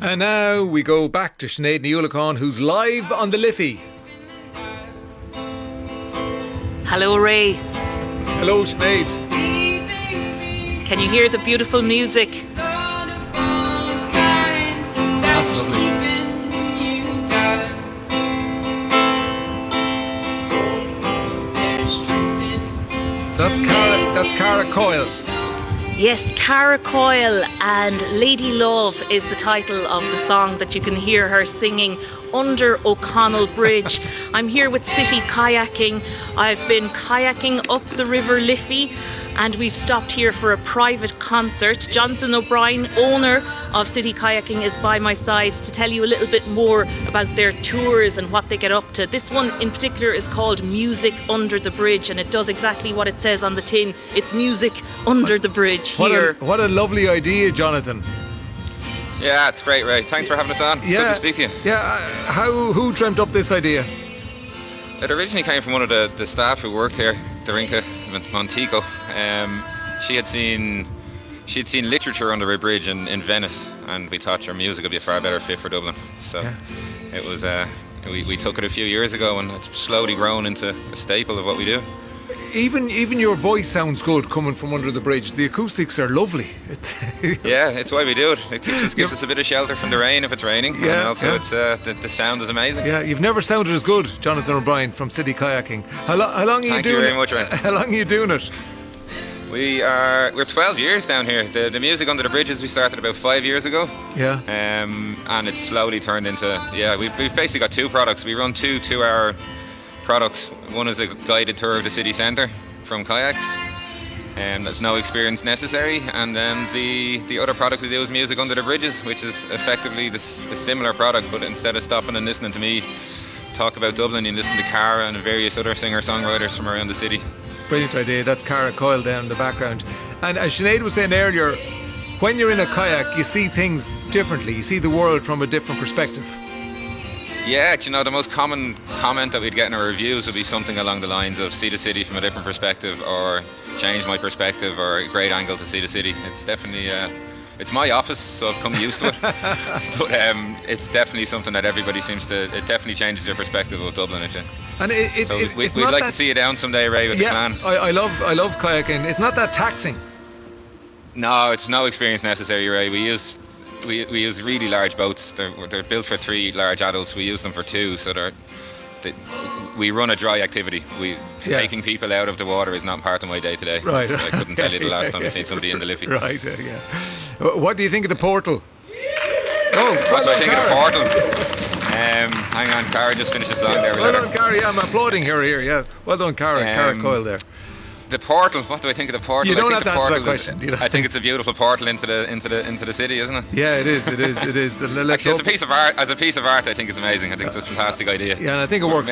And now we go back to Sinead Niulicán, who's live on the Liffey. Hello, Ray. Hello, Sinead. Can you hear the beautiful music? That's lovely. So that's Cara Coyle. Yes, Cara Coyle, and Lady Love is the title of the song that you can hear her singing under O'Connell Bridge. I'm here with City Kayaking. I've been kayaking up the River Liffey, and we've stopped here for a private concert. Jonathan O'Brien, owner of City Kayaking, is by my side to tell you a little bit more about their tours and what they get up to. This one in particular is called Music Under the Bridge, and it does exactly what it says on the tin. It's music under the bridge here. What a lovely idea, Jonathan. Yeah, it's great, Ray. Thanks for having us on. It's good to speak to you. Yeah, who dreamt up this idea? It originally came from one of the staff who worked here, Darinka Montico. She'd seen literature under a bridge in Venice, and we thought her music would be a far better fit for Dublin. So it was. We took it a few years ago, and it's slowly grown into a staple of what we do. Even your voice sounds good coming from under the bridge. The acoustics are lovely. Yeah, it's why we do it. It gives us a bit of shelter from the rain if it's raining. Yeah, and also it's the sound is amazing. Yeah, you've never sounded as good, Jonathan O'Brien from City Kayaking. How long are you doing it? Thank you very much, Ryan. How long are you doing it? We're 12 years down here. The music under the bridges we started about 5 years ago. Yeah. And it's slowly turned into we've basically got two products. We run two 2-hour products. One is a guided tour of the city centre from kayaks, and there's no experience necessary. And then the other product we do is Music Under the Bridges, which is effectively a similar product, but instead of stopping and listening to me talk about Dublin, you listen to Cara and various other singer-songwriters from around the city. Brilliant idea. That's Cara Coyle down in the background. And as Sinead was saying earlier, when you're in a kayak, you see things differently. You see the world from a different perspective. Yeah, the most common comment that we'd get in our reviews would be something along the lines of see the city from a different perspective, or change my perspective, or a great angle to see the city. It's definitely, it's my office, so I've come used to it. But it's definitely something that everybody it definitely changes your perspective of Dublin. And we'd like to see you down someday, Ray, with the clan. I love kayaking. It's not that taxing. No, it's no experience necessary, Ray. We use really large boats. They're built for 3 large adults. We use them for 2, so we run a dry activity. Taking people out of the water is not part of my day today. Right. So I couldn't tell you the last time I've seen somebody in the Liffey. Right, yeah. What do you think of the portal? What do I think of the portal? Hang on, Cara just finished the song there. Well done, Cara. Yeah, I'm applauding her here. Yeah, well done, Cara. Cara Coyle there. The portal. What do I think of the portal? You don't have to answer that question. I think it's a beautiful portal into the city, isn't it? Yeah, it is. It is. Actually, as a piece of art, I think it's amazing. I think it's a fantastic idea. Yeah, and I think it works.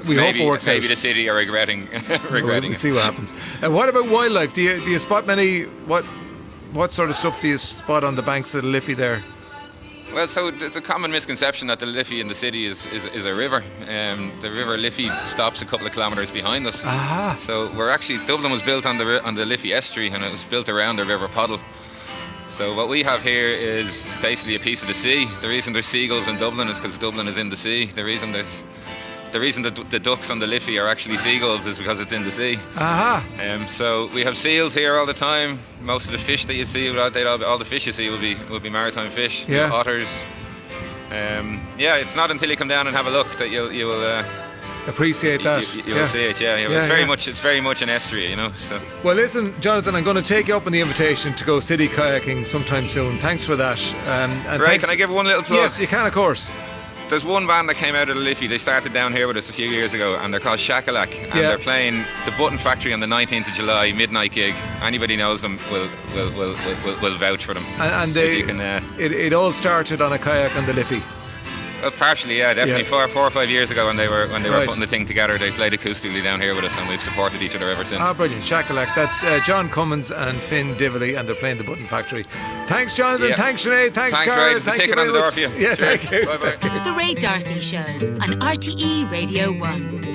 We hope it works out. Maybe the city are regretting We'll see what happens. And what about wildlife? Do you spot many? What sort of stuff do you spot on the banks of the Liffey there? Well, so it's a common misconception that the Liffey in the city is a river. The river Liffey stops a couple of kilometres behind us. Aha. So Dublin was built on the Liffey estuary, and it was built around the River Poddle. So what we have here is basically a piece of the sea. The reason there's seagulls in Dublin is because Dublin is in the sea. The reason the ducks on the Liffey are actually seagulls is because it's in the sea. Aha. So we have seals here all the time. Most of the fish that you see, all the fish you see will be maritime fish. Yeah. Otters. It's not until you come down and have a look that you will appreciate that. You will see it. Yeah. It's very much an estuary, So. Well, listen, Jonathan, I'm going to take you up on the invitation to go city kayaking sometime soon. Thanks for that. Right, can I give one little plug? Yes, you can, of course. There's one band that came out of the Liffey. They started down here with us a few years ago, and they're called Shakalak, and they're playing the Button Factory on the 19th of July midnight gig. Anybody knows them will vouch for them. And it all started on a kayak on the Liffey. Well, partially, yeah, definitely. 4 or 5 years ago, when they were putting the thing together, they played acoustically down here with us, and we've supported each other ever since. Brilliant. Shakalak. That's John Cummins and Finn Dively, and they're playing the Button Factory. Thanks, Jonathan. Yeah. Thanks, Sinead. Thanks, Cara. Ray. Thank you very much. Yeah, thank you. The Ray D'Arcy Show on RTE Radio 1.